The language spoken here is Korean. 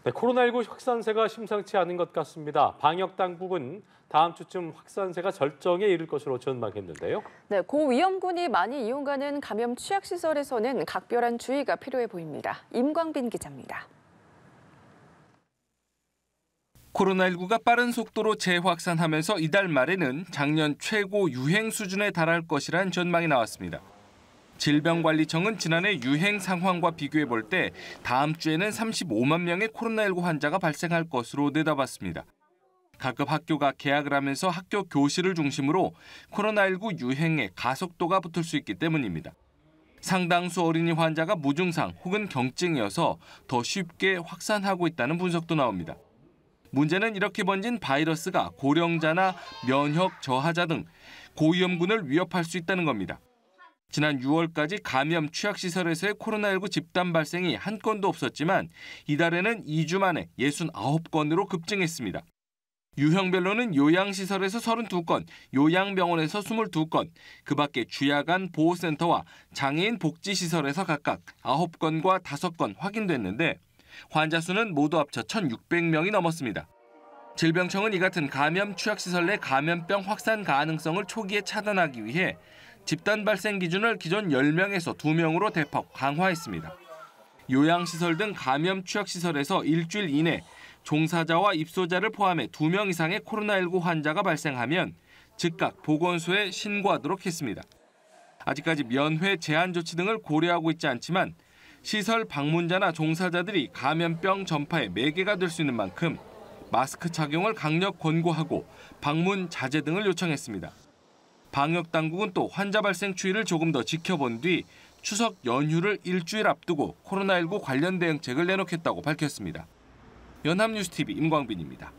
네, 코로나19 확산세가 심상치 않은 것 같습니다. 방역 당국은 다음 주쯤 확산세가 절정에 이를 것으로 전망했는데요. 네, 고위험군이 많이 이용하는 감염 취약시설에서는 각별한 주의가 필요해 보입니다. 임광빈 기자입니다. 코로나19가 빠른 속도로 재확산하면서 이달 말에는 작년 최고 유행 수준에 달할 것이란 전망이 나왔습니다. 질병관리청은 지난해 유행 상황과 비교해 볼 때 다음 주에는 35만 명의 코로나19 환자가 발생할 것으로 내다봤습니다. 각급 학교가 개학을 하면서 학교 교실을 중심으로 코로나19 유행에 가속도가 붙을 수 있기 때문입니다. 상당수 어린이 환자가 무증상 혹은 경증이어서 더 쉽게 확산하고 있다는 분석도 나옵니다. 문제는 이렇게 번진 바이러스가 고령자나 면역 저하자 등 고위험군을 위협할 수 있다는 겁니다. 지난 6월까지 감염 취약시설에서의 코로나19 집단 발생이 한 건도 없었지만 이달에는 2주 만에 69건으로 급증했습니다. 유형별로는 요양시설에서 32건, 요양병원에서 22건, 그 밖에 주야간 보호센터와 장애인 복지시설에서 각각 9건과 5건 확인됐는데 환자 수는 모두 합쳐 1,600명이 넘었습니다. 질병청은 이 같은 감염 취약시설 내 감염병 확산 가능성을 초기에 차단하기 위해 집단 발생 기준을 기존 10명에서 2명으로 대폭 강화했습니다. 요양시설 등 감염 취약시설에서 일주일 이내 종사자와 입소자를 포함해 2명 이상의 코로나19 환자가 발생하면 즉각 보건소에 신고하도록 했습니다. 아직까지 면회 제한 조치 등을 고려하고 있지 않지만 시설 방문자나 종사자들이 감염병 전파의 매개가 될 수 있는 만큼 마스크 착용을 강력 권고하고 방문 자제 등을 요청했습니다. 방역 당국은 또 환자 발생 추이를 조금 더 지켜본 뒤 추석 연휴를 일주일 앞두고 코로나19 관련 대응책을 내놓겠다고 밝혔습니다. 연합뉴스TV 임광빈입니다.